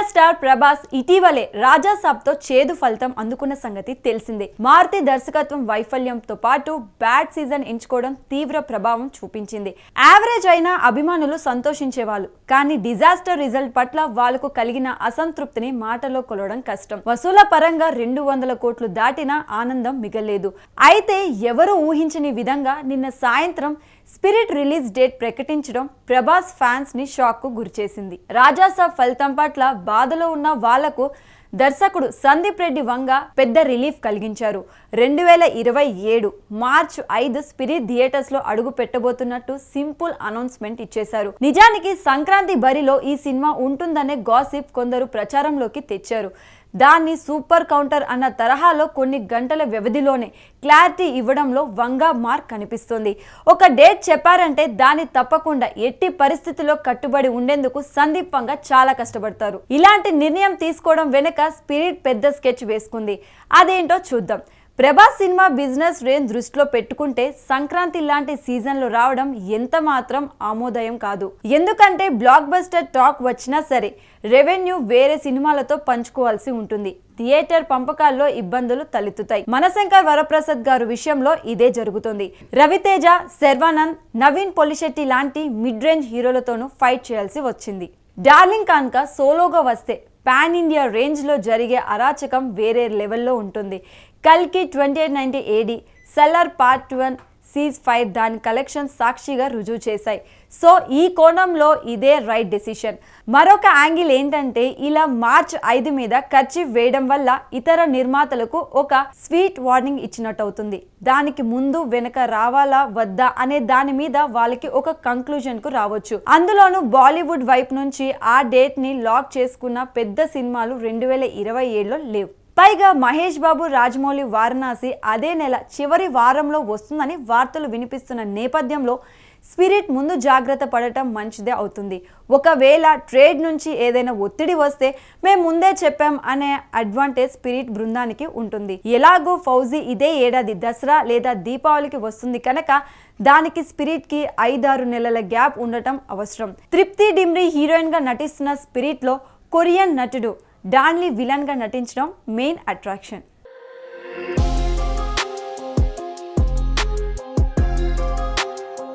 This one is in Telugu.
మెగాస్టార్ ప్రభాస్ ఇటీవలే రాజాసాబ్తో చేదు ఫలితం అందుకున్న సంగతి తెలిసిందే. మారుతి దర్శకత్వం వైఫల్యంతో పాటు బ్యాడ్ సీజన్ ఎంచుకోవడం తీవ్ర ప్రభావం చూపించింది. యావరేజ్ అయిన అభిమానులు సంతోషించేవాళ్ళు, కానీ డిజాస్టర్ రిజల్ట్ పట్ల వాళ్లకు కలిగిన అసంతృప్తిని మాటలో కొలవడం కష్టం. వసూల పరంగా 200 కోట్లు దాటినా ఆనందం మిగలేదు. అయితే ఎవరు ఊహించని విధంగా నిన్న సాయంత్రం స్పిరిట్ రిలీజ్ డేట్ ప్రకటించడం ప్రభాస్ ఫ్యాన్స్ ని షాక్ కు గురిచేసింది. రాజాసాబ్ ఫలితం పట్ల బాధలో ఉన్న వాళ్లకు దర్శకుడు సందీప్ రెడ్డి వంగ పెద్ద రిలీఫ్ కలిగించారు. 2027 మార్చ్ 5 స్పిరిట్ థియేటర్స్ లో అడుగు పెట్టబోతున్నట్టు సింపుల్ అనౌన్స్మెంట్ ఇచ్చేశారు. నిజానికి సంక్రాంతి బరిలో ఈ సినిమా ఉంటుందనే గాసిప్ కొందరు ప్రచారంలోకి తెచ్చారు. దాన్ని సూపర్ కౌంటర్ అన్న తరహాలో కొన్ని గంటల వ్యవధిలోనే క్లారిటీ ఇవ్వడంలో వంగ మార్క్ కనిపిస్తుంది. ఒక డేట్ చెప్పారంటే దాన్ని తప్పకుండా ఎట్టి పరిస్థితుల్లో కట్టుబడి ఉండేందుకు సందీప్ వంగ చాలా కష్టపడతారు. ఇలాంటి నిర్ణయం తీసుకోవడం వెనుక స్పిరిట్ పెద్ద స్కెచ్ వేసుకుంది. అదేంటో చూద్దాం. ప్రభాస్ సినిమా బిజినెస్ రేంజ్ దృష్టిలో పెట్టుకుంటే సంక్రాంతి లాంటి సీజన్లో రావడం ఎంత మాత్రం ఆమోదయం కాదు. ఎందుకంటే బ్లాక్ బస్టర్ టాక్ వచ్చినా సరే రెవెన్యూ వేరే సినిమాలతో పంచుకోవాల్సి ఉంటుంది. థియేటర్ పంపకాల్లో ఇబ్బందులు తలెత్తుతాయి. మనశంకర్ వరప్రసాద్ గారు విషయంలో ఇదే జరుగుతుంది. రవితేజ, శర్వానంద్, నవీన్ పొలిశెట్టి లాంటి మిడ్ రేంజ్ హీరోలతోనూ ఫైట్ చేయాల్సి వచ్చింది. డార్లింగ్ కనుక సోలోగా వస్తే పాన్ ఇండియా రేంజ్ లో జరిగే అరాచకం వేరే లెవెల్లో ఉంటుంది. కల్కి 2890 AD, సెల్లర్ పార్ట్ 1 సీజ్ 5 దాని కలెక్షన్ సాక్షిగా రుజువు చేశాయి. సో ఈ కోణంలో ఇదే రైట్ డెసిషన్. మరొక యాంగిల్ ఏంటంటే ఇలా మార్చ్ 5 మీద కర్చీఫ్ వేయడం వల్ల ఇతర నిర్మాతలకు ఒక స్వీట్ వార్నింగ్ ఇచ్చినట్టు అవుతుంది. దానికి ముందు వెనక రావాలా వద్దా అనే దాని మీద వాళ్ళకి ఒక కంక్లూజన్ కు రావచ్చు. అందులోనూ బాలీవుడ్ వైపు నుంచి ఆ డేట్ ని లాక్ చేసుకున్న పెద్ద సినిమాలు 2027లో లేవు. పైగా మహేష్ బాబు, రాజమౌళి వారణాసి అదే నెల చివరి వారంలో వస్తుందని వార్తలు వినిపిస్తున్న నేపథ్యంలో స్పిరిట్ ముందు జాగ్రత్త పడటం మంచిదే అవుతుంది. ఒకవేళ ట్రేడ్ నుంచి ఏదైనా ఒత్తిడి వస్తే మేము ముందే చెప్పాం అనే అడ్వాంటేజ్ స్పిరిట్ బృందానికి ఉంటుంది. ఎలాగో ఫౌజీ ఇదే ఏడాది దసరా లేదా దీపావళికి వస్తుంది కనుక దానికి స్పిరిట్ కి 5-6 నెలల గ్యాప్ ఉండటం అవసరం. తృప్తి డిమ్రీ హీరోయిన్ గా నటిస్తున్న స్పిరిట్ లో కొరియన్ నటుడు డాన్లీ విలన్ గా నటించడం మెయిన్ అట్రాక్షన్.